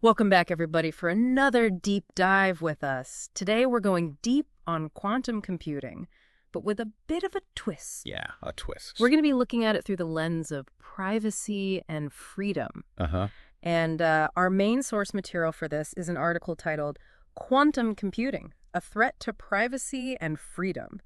Welcome back, everybody, for another deep dive with us. Today, we're going deep on quantum computing, but with a bit of a twist. Yeah, a twist. We're going to be looking at it through the lens of privacy and freedom. Uh-huh. And our main source material for this is an article titled Quantum Computing, a Threat to Privacy and Freedom.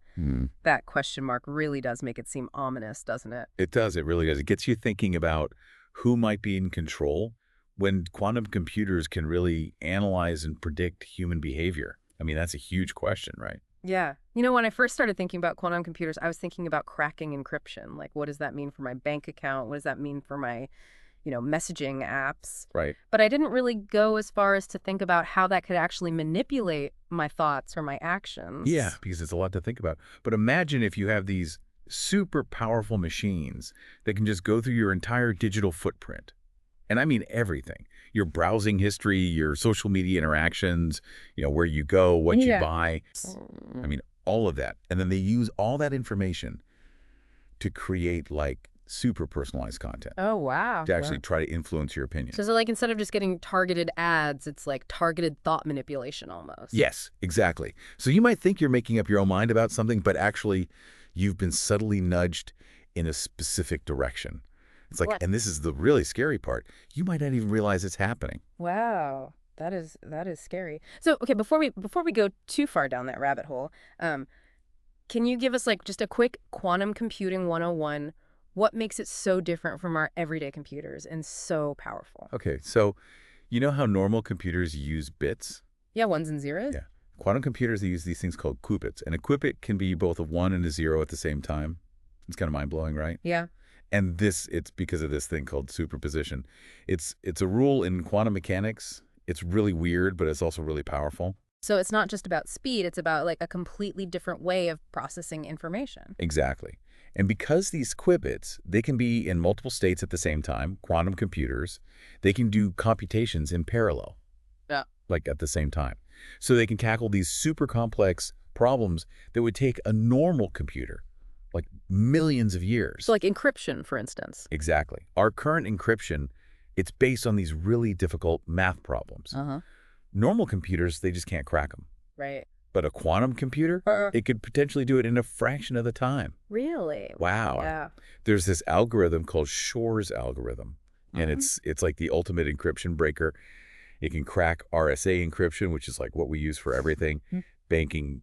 That question mark really does make it seem ominous, doesn't it? It does. It really does. It gets you thinking about who might be in control when quantum computers can really analyze and predict human behavior. I mean, that's a huge question, right? Yeah. You know, when I first started thinking about quantum computers, I was thinking about cracking encryption. Like, what does that mean for my bank account? What does that mean for my, messaging apps? Right. But I didn't really go as far as to think about how that could actually manipulate my thoughts or my actions. Yeah, because it's a lot to think about. But imagine if you have these super powerful machines that can just go through your entire digital footprint. And I mean everything. Your browsing history, your social media interactions, where you go, what you buy. I mean, all of that. And then they use all that information to create like super personalized content. Oh, wow. To actually try to influence your opinion. So like instead of just getting targeted ads, it's like targeted thought manipulation almost. Yes, exactly. So you might think you're making up your own mind about something, but actually you've been subtly nudged in a specific direction. It's like, and this is the really scary part. You might not even realize it's happening. Wow. That is scary. So, okay, before we go too far down that rabbit hole, can you give us like just a quick quantum computing 101? What makes it so different from our everyday computers and so powerful? Okay, so you know how normal computers use bits? Yeah, ones and zeros? Yeah. Quantum computers, they use these things called qubits. And a qubit can be both a 1 and a 0 at the same time. It's kind of mind-blowing, right? Yeah. And it's because of this thing called superposition. It's a rule in quantum mechanics. It's really weird, but it's also really powerful. So it's not just about speed, it's about like a completely different way of processing information. Exactly. And because these qubits, they can be in multiple states at the same time, quantum computers, they can do computations in parallel. Yeah. Like at the same time. So they can tackle these super complex problems that would take a normal computer like millions of years. So like encryption, for instance. Exactly. Our current encryption, it's based on these really difficult math problems. Normal computers, they just can't crack them. Right. But a quantum computer, it could potentially do it in a fraction of the time. Really? Wow. Yeah. There's this algorithm called Shor's algorithm, and it's like the ultimate encryption breaker. It can crack RSA encryption, which is like what we use for everything, banking,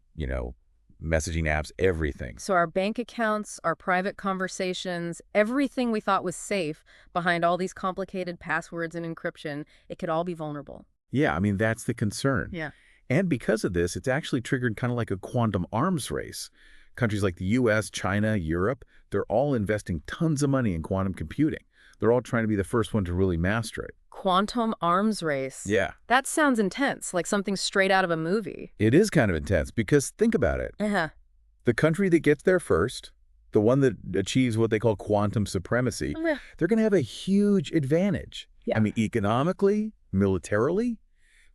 messaging apps, everything. So our bank accounts, our private conversations, everything we thought was safe behind all these complicated passwords and encryption, it could all be vulnerable. Yeah, I mean, that's the concern. Yeah. And because of this, it's actually triggered kind of like a quantum arms race. Countries like the US, China, Europe, they're all investing tons of money in quantum computing. They're all trying to be the first one to really master it. Quantum arms race. Yeah. That sounds intense, like something straight out of a movie. It is kind of intense because think about it. The country that gets there first, the one that achieves what they call quantum supremacy, they're going to have a huge advantage. Yeah. I mean, economically, militarily,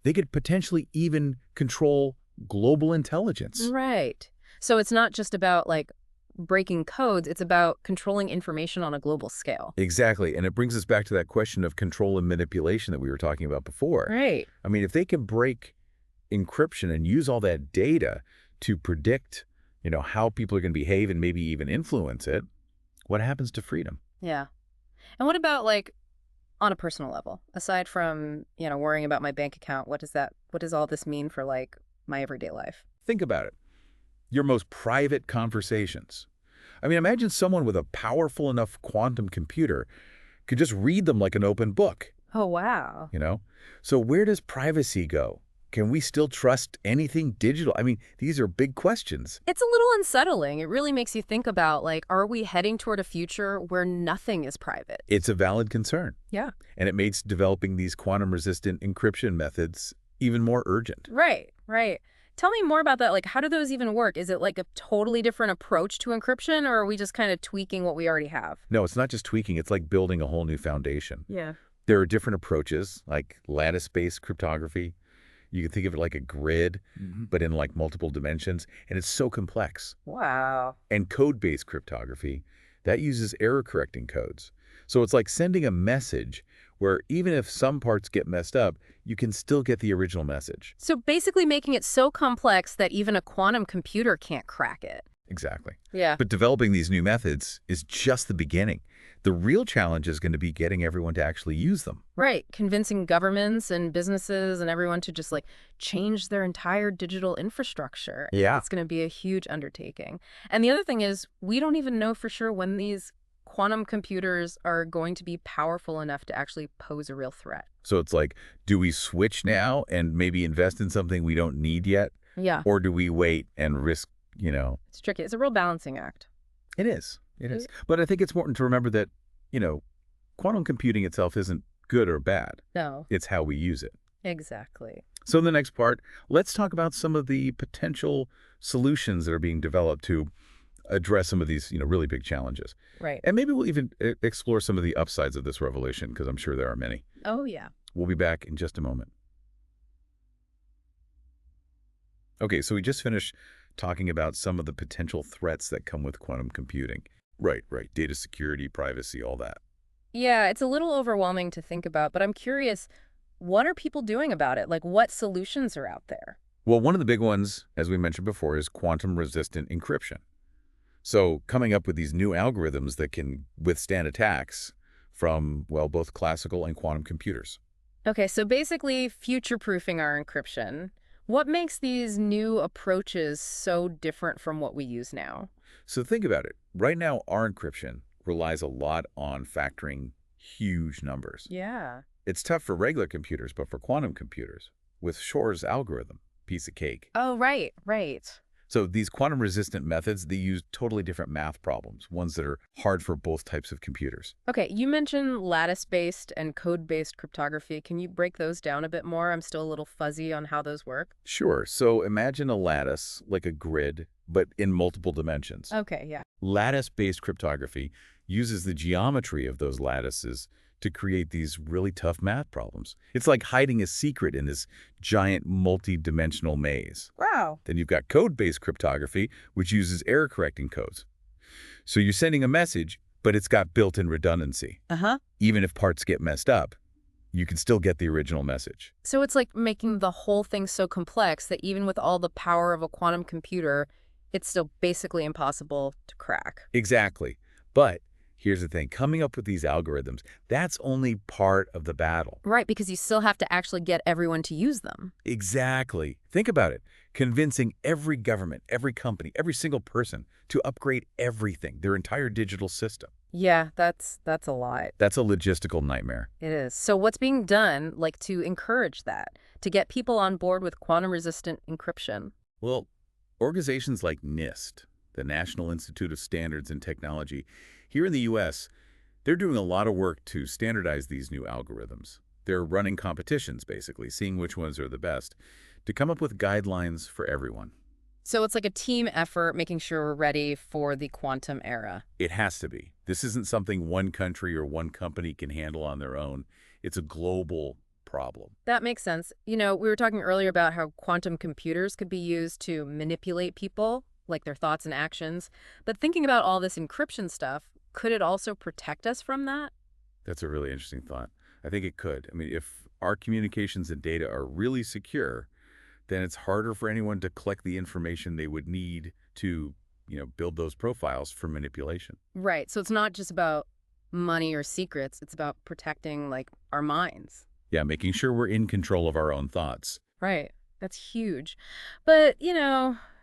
they could potentially even control global intelligence. Right. So it's not just about like breaking codes, it's about controlling information on a global scale. Exactly. And it brings us back to that question of control and manipulation that we were talking about before. Right. I mean, if they can break encryption and use all that data to predict, how people are going to behave and maybe even influence it, what happens to freedom? Yeah. And what about like on a personal level, aside from, worrying about my bank account, what does all this mean for like my everyday life? Think about it. Your most private conversations. I mean, imagine someone with a powerful enough quantum computer could just read them like an open book. Oh, wow. So where does privacy go? Can we still trust anything digital? I mean, these are big questions. It's a little unsettling. It really makes you think about, like, are we heading toward a future where nothing is private? It's a valid concern. Yeah. And it makes developing these quantum-resistant encryption methods even more urgent. Right, right. Tell me more about that. Like, how do those even work? Is it like a totally different approach to encryption, or are we just kind of tweaking what we already have? No, it's not just tweaking. It's like building a whole new foundation. Yeah. There are different approaches, like lattice-based cryptography. You can think of it like a grid, but in like multiple dimensions, and it's so complex. Wow. And code-based cryptography, that uses error-correcting codes. So it's like sending a message where even if some parts get messed up, you can still get the original message. So basically making it so complex that even a quantum computer can't crack it. Exactly. Yeah. But developing these new methods is just the beginning. The real challenge is going to be getting everyone to actually use them. Right. Convincing governments and businesses and everyone to just like change their entire digital infrastructure. Yeah. It's going to be a huge undertaking. And the other thing is, we don't even know for sure when these quantum computers are going to be powerful enough to actually pose a real threat. So it's like, do we switch now and maybe invest in something we don't need yet? Yeah. Or do we wait and risk? It's tricky. It's a real balancing act. It is. It is. But I think it's important to remember that, quantum computing itself isn't good or bad. No. It's how we use it. Exactly. So in the next part, let's talk about some of the potential solutions that are being developed to address some of these, really big challenges. Right. And maybe we'll even explore some of the upsides of this revolution, because I'm sure there are many. Oh, yeah. We'll be back in just a moment. Okay, so we just finished talking about some of the potential threats that come with quantum computing. Right. Data security, privacy, all that. Yeah, it's a little overwhelming to think about, but I'm curious, what are people doing about it? Like, what solutions are out there? Well, one of the big ones, as we mentioned before, is quantum-resistant encryption. So coming up with these new algorithms that can withstand attacks from, well, both classical and quantum computers. Okay, so basically future-proofing our encryption. What makes these new approaches so different from what we use now? So think about it. Right now, our encryption relies a lot on factoring huge numbers. Yeah. It's tough for regular computers, but for quantum computers, with Shor's algorithm, piece of cake. Oh, right. So these quantum-resistant methods, they use totally different math problems, ones that are hard for both types of computers. Okay, you mentioned lattice-based and code-based cryptography. Can you break those down a bit more? I'm still a little fuzzy on how those work. Sure. So imagine a lattice, like a grid, but in multiple dimensions. Okay, yeah. Lattice-based cryptography uses the geometry of those lattices to create these really tough math problems. It's like hiding a secret in this giant multi-dimensional maze. Wow. Then you've got code-based cryptography, which uses error-correcting codes. So you're sending a message, but it's got built-in redundancy. Uh-huh. Even if parts get messed up, you can still get the original message. So it's like making the whole thing so complex that even with all the power of a quantum computer, it's still basically impossible to crack. Exactly. But here's the thing. Coming up with these algorithms, that's only part of the battle. Right, because you still have to actually get everyone to use them. Exactly. Think about it. Convincing every government, every company, every single person to upgrade everything, their entire digital system. Yeah, that's a lot. That's a logistical nightmare. It is. So what's being done, like, to encourage that, to get people on board with quantum-resistant encryption? Well, organizations like NIST, the National Institute of Standards and Technology, here in the U.S., they're doing a lot of work to standardize these new algorithms. They're running competitions, basically, seeing which ones are the best, to come up with guidelines for everyone. So it's like a team effort, making sure we're ready for the quantum era. It has to be. This isn't something one country or one company can handle on their own. It's a global problem. That makes sense. We were talking earlier about how quantum computers could be used to manipulate people, like their thoughts and actions. But thinking about all this encryption stuff, could it also protect us from that? That's a really interesting thought. I think it could. I mean, if our communications and data are really secure, then it's harder for anyone to collect the information they would need to, build those profiles for manipulation. Right. So it's not just about money or secrets. It's about protecting, like, our minds. Yeah, making sure we're in control of our own thoughts. Right. That's huge. But,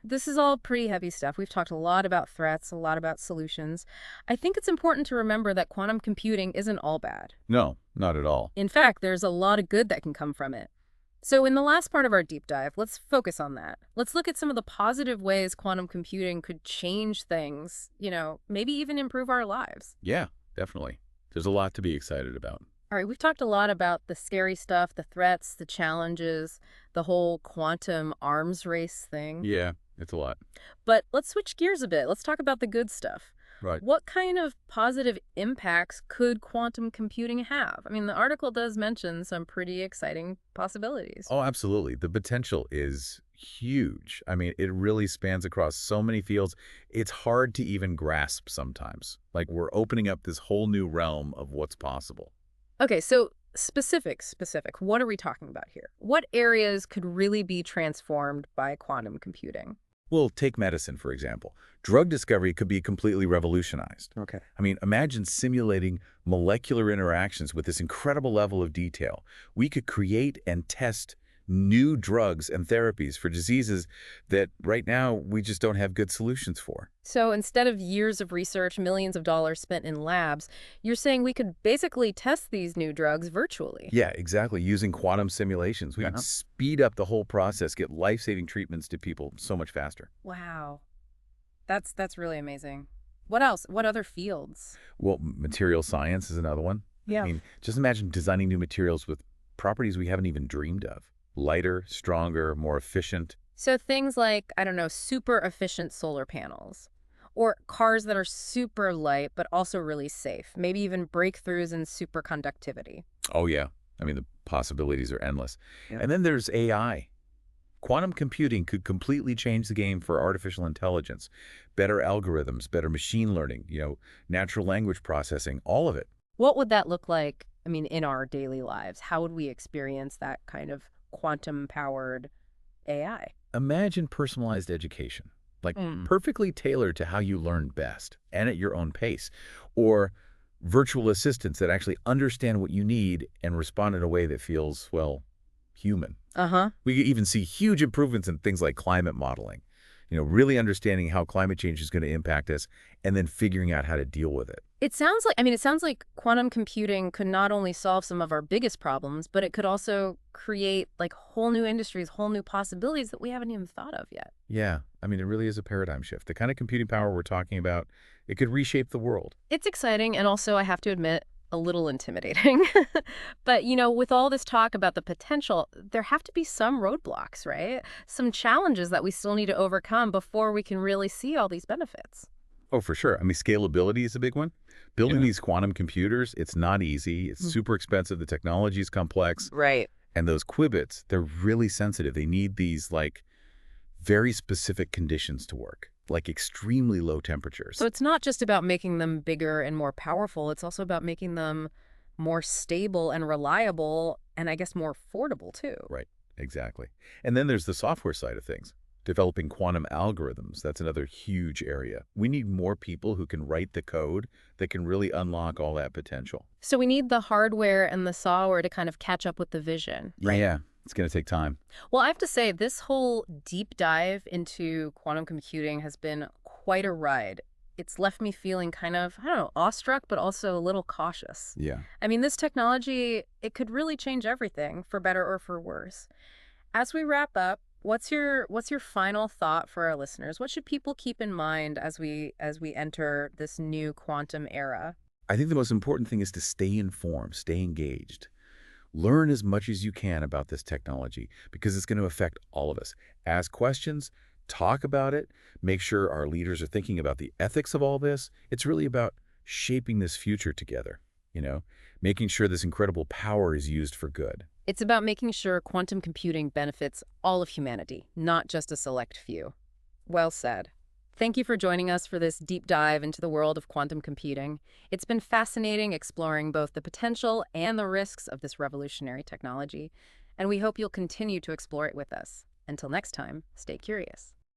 this is all pretty heavy stuff. We've talked a lot about threats, a lot about solutions. I think it's important to remember that quantum computing isn't all bad. No, not at all. In fact, there's a lot of good that can come from it. So in the last part of our deep dive, let's focus on that. Let's look at some of the positive ways quantum computing could change things, maybe even improve our lives. Yeah, definitely. There's a lot to be excited about. All right, we've talked a lot about the scary stuff, the threats, the challenges, the whole quantum arms race thing. Yeah, it's a lot. But let's switch gears a bit. Let's talk about the good stuff. Right. What kind of positive impacts could quantum computing have? I mean, the article does mention some pretty exciting possibilities. Oh, absolutely. The potential is huge. I mean, it really spans across so many fields. It's hard to even grasp sometimes. Like, we're opening up this whole new realm of what's possible. Okay, so Specific. What are we talking about here? What areas could really be transformed by quantum computing? Well, take medicine, for example. Drug discovery could be completely revolutionized. Okay. I mean, imagine simulating molecular interactions with this incredible level of detail. We could create and test new drugs and therapies for diseases that right now we just don't have good solutions for. So instead of years of research, millions of dollars spent in labs, you're saying we could basically test these new drugs virtually. Yeah, exactly. Using quantum simulations, we could Uh-huh. speed up the whole process, get life-saving treatments to people so much faster. Wow. That's really amazing. What else? What other fields? Well, material science is another one. I Yeah. mean, just imagine designing new materials with properties we haven't even dreamed of. Lighter, stronger, more efficient. So things like, I don't know, super efficient solar panels or cars that are super light but also really safe. Maybe even breakthroughs in superconductivity. Oh, yeah. I mean, the possibilities are endless. Yeah. And then there's AI. Quantum computing could completely change the game for artificial intelligence. Better algorithms, better machine learning, natural language processing, all of it. What would that look like, I mean, in our daily lives? How would we experience that kind of quantum-powered AI? Imagine personalized education, like Mm. perfectly tailored to how you learn best and at your own pace. Or virtual assistants that actually understand what you need and respond in a way that feels, well, human. Uh-huh. We could even see huge improvements in things like climate modeling, really understanding how climate change is going to impact us and then figuring out how to deal with it. It sounds like quantum computing could not only solve some of our biggest problems, but it could also create like whole new industries, whole new possibilities that we haven't even thought of yet. Yeah, I mean, it really is a paradigm shift. The kind of computing power we're talking about, it could reshape the world. It's exciting and also, I have to admit, a little intimidating. But, with all this talk about the potential, there have to be some roadblocks, right? Some challenges that we still need to overcome before we can really see all these benefits. Oh, for sure. I mean, scalability is a big one. Building Yeah. these quantum computers, it's not easy. It's Mm. super expensive. The technology is complex. Right. And those qubits, they're really sensitive. They need these, like, very specific conditions to work, like extremely low So temperatures. it's not just about making them bigger and more powerful, it's also about making them more stable and reliable and I guess more affordable too. Right, exactly. And then there's the software side of things. Developing quantum algorithms, that's another huge area. We need more people who can write the code that can really unlock all that potential. So we need the hardware and the software to kind of catch up with the vision, right? Yeah, it's going to take time. Well, I have to say, this whole deep dive into quantum computing has been quite a ride. It's left me feeling kind of, I don't know, awestruck, but also a little cautious. Yeah. I mean, this technology, it could really change everything, for better or for worse. As we wrap up, what's your final thought for our listeners? What should people keep in mind as we enter this new quantum era? I think the most important thing is to stay informed, stay engaged. Learn as much as you can about this technology because it's going to affect all of us. Ask questions, talk about it, make sure our leaders are thinking about the ethics of all this. It's really about shaping this future together, making sure this incredible power is used for good. It's about making sure quantum computing benefits all of humanity, not just a select few. Well said. Thank you for joining us for this deep dive into the world of quantum computing. It's been fascinating exploring both the potential and the risks of this revolutionary technology, and we hope you'll continue to explore it with us. Until next time, stay curious.